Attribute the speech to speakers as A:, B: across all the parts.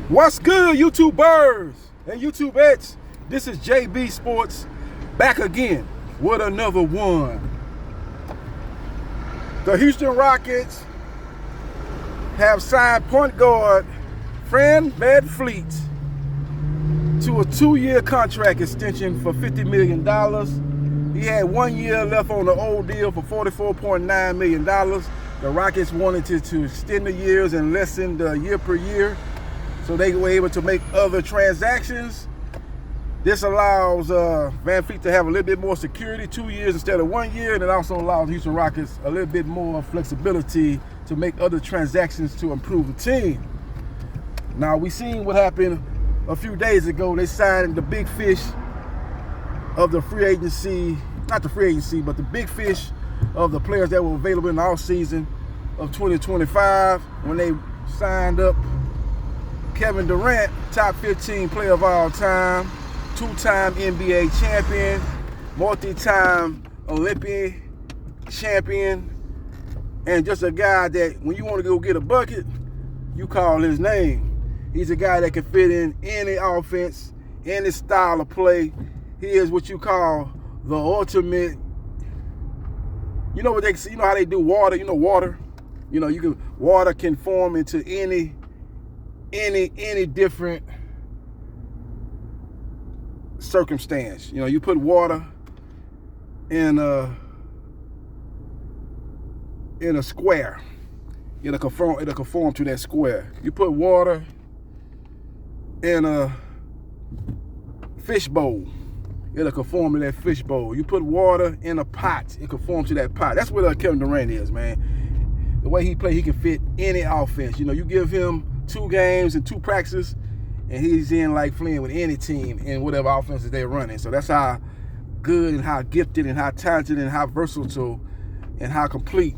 A: What's good, YouTubers and YouTubettes? This is JB Sports back again with another one. The Houston Rockets have signed point guard Fred VanVleet to a 2-year contract extension for $50 million. He had 1 year left on the old deal for $44.9 million. The Rockets wanted to extend the years and lessen the year per year, so they were able to make other transactions. This allows VanVleet to have a little bit more security, 2 years instead of 1 year, and it also allows Houston Rockets a little bit more flexibility to make other transactions to improve the team. Now, we seen what happened a few days ago. They signed the big fish of the free agency, not the free agency, but the big fish of the players that were available in the offseason of 2025 when they signed up Kevin Durant, top 15 player of all time, two-time NBA champion, multi-time Olympic champion, and just a guy that when you want to go get a bucket, you call his name. He's a guy that can fit in any offense, any style of play. He is what you call the ultimate. You know how they do water. You know water. Water can form into any different circumstance. You put water in a square, it'll conform to that square. You put water in a fish bowl, it'll conform to that fish bowl. You put water in a pot, it conforms to that pot. That's what Kevin Durant is, man. The way he plays, he can fit any offense. You give him 2 games and 2 practices, and he's in like playing with any team in whatever offenses they're running. So that's how good and how gifted and how talented and how versatile and how complete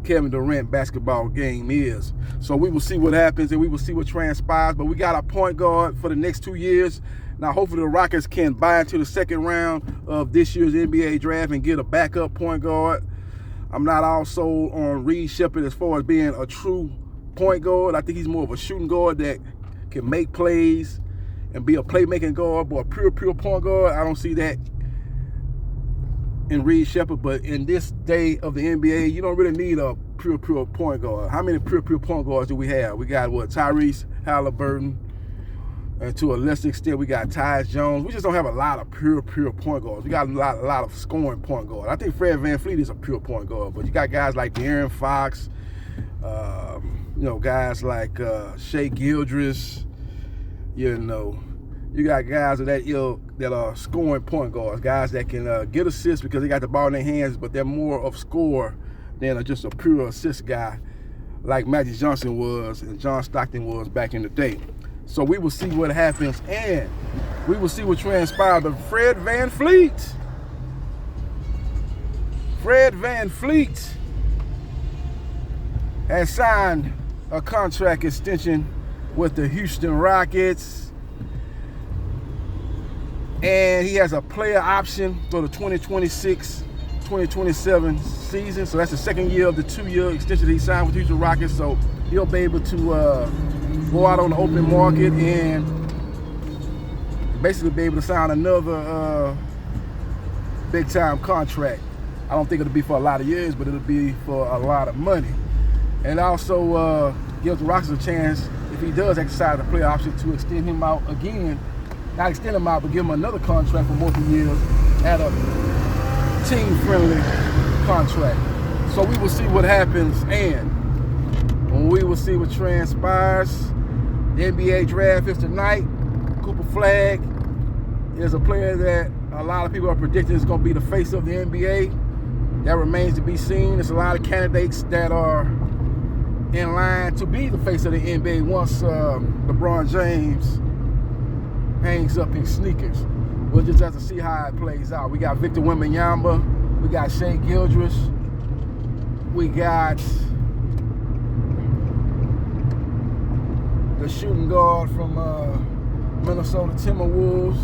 A: Kevin Durant basketball game is. So we will see what happens and we will see what transpires. But we got a point guard for the next 2 years. Now, hopefully the Rockets can buy into the second round of this year's NBA draft and get a backup point guard. I'm not all sold on Reed Sheppard as far as being a true point guard. I think he's more of a shooting guard that can make plays and be a playmaking guard, but a pure point guard, I don't see that in Reed Sheppard. But in this day of the NBA, you don't really need a pure point guard. How many pure point guards do we have? We got Tyrese Halliburton, and to a lesser extent, we got Tyus Jones. We just don't have a lot of pure point guards. We got a lot of scoring point guards. I think Fred VanVleet is a pure point guard, but you got guys like De'Aaron Fox, guys like Shai Gilgeous. You got guys of that ilk that are scoring point guards, guys that can get assists because they got the ball in their hands, but they're more of scorer than just a pure assist guy like Magic Johnson was and John Stockton was back in the day. So we will see what happens, and we will see what transpires. But Fred VanVleet has signed a contract extension with the Houston Rockets, and he has a player option for the 2026-2027 season. So that's the second year of the 2-year extension he signed with the Houston Rockets. So he'll be able to go out on the open market and basically be able to sign another big-time contract. I don't think it'll be for a lot of years, but it'll be for a lot of money. And also gives the Rockets a chance, if he does exercise the player option, to extend him out again. Not extend him out, but give him another contract for multiple years at a team-friendly contract. So we will see what happens, and we will see what transpires. The NBA draft is tonight. Cooper Flag is a player that a lot of people are predicting is going to be the face of the NBA. That remains to be seen. There's a lot of candidates that are in line to be the face of the NBA once LeBron James hangs up his sneakers. We'll just have to see how it plays out. We got Victor Wembanyama. We got Shai Gilgeous. We got the shooting guard from Minnesota Timberwolves,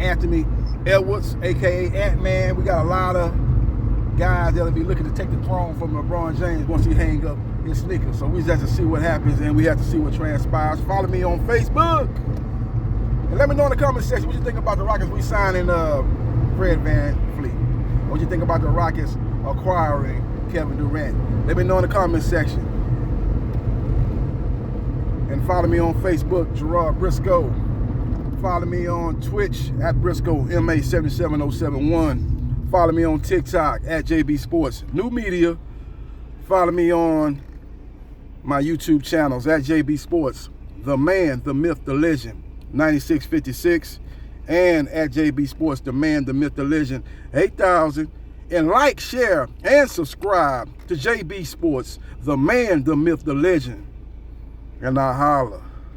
A: Anthony Edwards, a.k.a. Ant-Man. We got a lot of guys that'll be looking to take the throne from LeBron James once he hang up his sneakers. So we just have to see what happens, and we have to see what transpires. Follow me on Facebook. And let me know in the comment section what you think about the Rockets re-signing Fred VanVleet. What you think about the Rockets acquiring Kevin Durant. Let me know in the comment section. And follow me on Facebook, Gerard Briscoe. Follow me on Twitch at Briscoe MA77071. Follow me on TikTok at JB Sports New Media. Follow me on my YouTube channels at JB Sports, The Man, The Myth, The Legend 9656, and at JB Sports, The Man, The Myth, The Legend 8000. And like, share, and subscribe to JB Sports, The Man, The Myth, The Legend. And I holla.